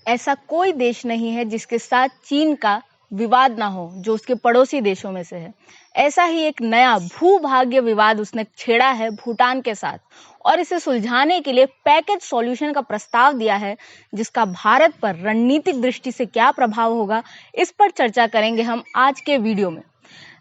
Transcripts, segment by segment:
ऐसा कोई देश नहीं है जिसके साथ चीन का विवाद ना हो, जो उसके पड़ोसी देशों में से है। ऐसा ही एक नया भूभाग्य विवाद उसने छेड़ा है भूटान के साथ और इसे सुलझाने के लिए पैकेज सॉल्यूशन का प्रस्ताव दिया है, जिसका भारत पर रणनीतिक दृष्टि से क्या प्रभाव होगा, इस पर चर्चा करेंगे हम आज के वीडियो में।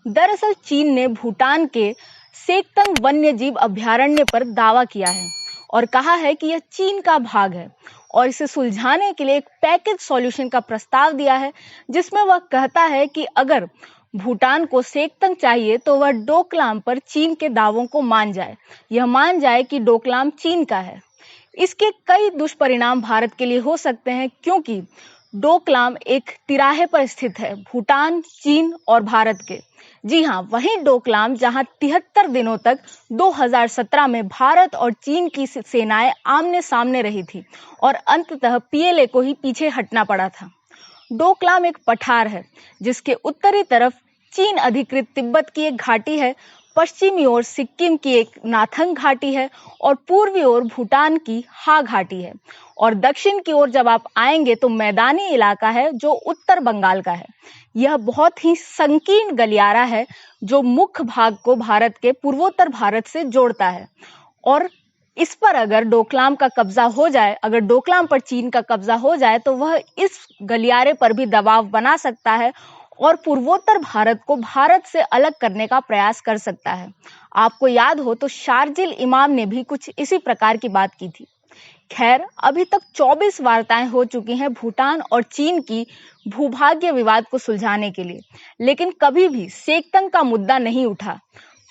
दरअसल चीन ने भूटान के सेकतंग वन्य जीव अभयारण्य पर दावा किया है और कहा है कि यह चीन का भाग है और इसे सुलझाने के लिए एक पैकेज सॉल्यूशन का प्रस्ताव दिया है, जिसमें वह कहता है कि अगर भूटान को सेकतंग चाहिए तो वह डोकलाम पर चीन के दावों को मान जाए, यह मान जाए कि डोकलाम चीन का है। इसके कई दुष्परिणाम भारत के लिए हो सकते हैं, क्योंकि डोकलाम एक तिराहे पर स्थित है भूटान, चीन और भारत के। जी हाँ, वहीं डोकलाम जहां 73 दिनों तक 2017 में भारत और चीन की सेनाएं आमने सामने रही थी और अंततः पीएलए को ही पीछे हटना पड़ा था। डोकलाम एक पठार है जिसके उत्तरी तरफ चीन अधिकृत तिब्बत की एक घाटी है, पश्चिमी ओर सिक्किम की एक नाथंग घाटी है और पूर्वी ओर भूटान की हा घाटी है और दक्षिण की ओर जब आप आएंगे तो मैदानी इलाका है जो उत्तर बंगाल का है। यह बहुत ही संकीर्ण गलियारा है जो मुख्य भाग को भारत के पूर्वोत्तर भारत से जोड़ता है और इस पर अगर डोकलाम का कब्जा हो जाए, अगर डोकलाम पर चीन का कब्जा हो जाए तो वह इस गलियारे पर भी दबाव बना सकता है और पूर्वोत्तर भारत को भारत से अलग करने का प्रयास कर सकता है। आपको याद हो तो शारजिल इमाम ने भी कुछ इसी प्रकार की बात की थी। खैर, अभी तक 24 वार्ताएं हो चुकी हैं भूटान और चीन की भूभाग्य विवाद को सुलझाने के लिए, लेकिन कभी भी सेकतंग का मुद्दा नहीं उठा।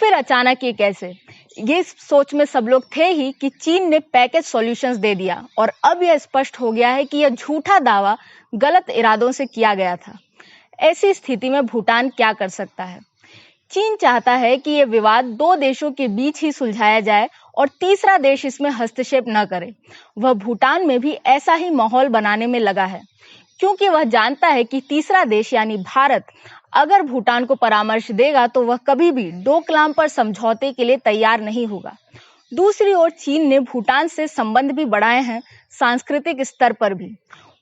फिर अचानक ये कैसे? ये सोच में सब लोग थे ही कि चीन ने पैकेज सॉल्यूशंस दे दिया और अब यह स्पष्ट हो गया है कि यह झूठा दावा गलत इरादों से किया गया था। ऐसी स्थिति में भूटान क्या कर सकता है? चीन चाहता है कि यह विवाद दो देशों के बीच ही सुलझाया जाए और तीसरा देश इसमें हस्तक्षेप न करे। वह भूटान में भी ऐसा ही माहौल बनाने में लगा है, क्योंकि वह जानता है कि तीसरा देश यानी भारत अगर भूटान को परामर्श देगा तो वह कभी भी डोकलाम पर समझौते के लिए तैयार नहीं होगा। दूसरी ओर चीन ने भूटान से संबंध भी बढ़ाए हैं, सांस्कृतिक स्तर पर भी।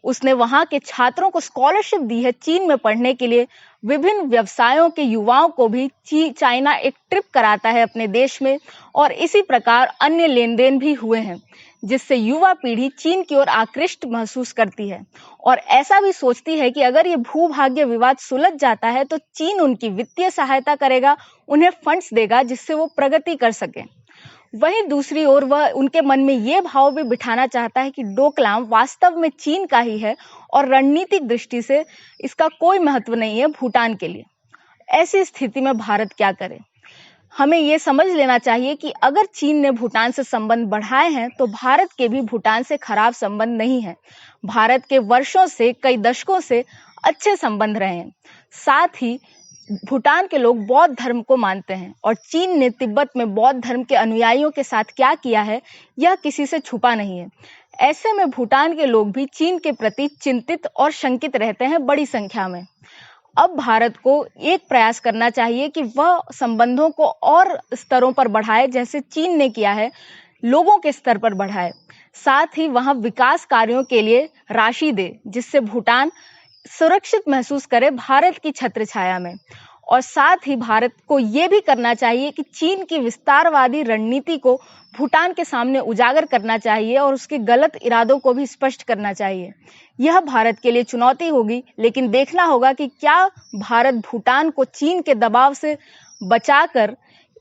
उसने वहां के छात्रों को स्कॉलरशिप दी है चीन में पढ़ने के लिए। विभिन्न व्यवसायों के युवाओं को भी चाइना एक ट्रिप कराता है अपने देश में और इसी प्रकार अन्य लेन देन भी हुए हैं, जिससे युवा पीढ़ी चीन की ओर आकृष्ट महसूस करती है और ऐसा भी सोचती है कि अगर ये भूभाग्य विवाद सुलझ जाता है तो चीन उनकी वित्तीय सहायता करेगा, उन्हें फंड्स देगा जिससे वो प्रगति कर सके। वहीं दूसरी ओर वह उनके मन में ये भाव भी बिठाना चाहता है कि डोकलाम वास्तव में चीन का ही है और रणनीतिक दृष्टि से इसका कोई महत्व नहीं है भूटान के लिए। ऐसी स्थिति में भारत क्या करे? हमें ये समझ लेना चाहिए कि अगर चीन ने भूटान से संबंध बढ़ाए हैं तो भारत के भी भूटान से खराब संबंध नहीं है। भारत के वर्षों से, कई दशकों से अच्छे संबंध रहे हैं। साथ ही भूटान के लोग बौद्ध धर्म को मानते हैं और चीन ने तिब्बत में बौद्ध धर्म के अनुयायियों के साथ क्या किया है यह किसी से छुपा नहीं है। ऐसे में भूटान के लोग भी चीन के प्रति चिंतित और शंकित रहते हैं बड़ी संख्या में। अब भारत को एक प्रयास करना चाहिए कि वह संबंधों को और स्तरों पर बढ़ाए, जैसे चीन ने किया है, लोगों के स्तर पर बढ़ाए। साथ ही वहां विकास कार्यों के लिए राशि दे, जिससे भूटान सुरक्षित महसूस करे भारत की छत्र छाया में। और साथ ही भारत को यह भी करना चाहिए कि चीन की विस्तारवादी रणनीति को भूटान के सामने उजागर करना चाहिए और उसके गलत इरादों को भी स्पष्ट करना चाहिए। यह भारत के लिए चुनौती होगी, लेकिन देखना होगा कि क्या भारत भूटान को चीन के दबाव से बचाकर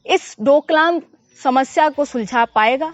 इस डोकलाम समस्या को सुलझा पाएगा।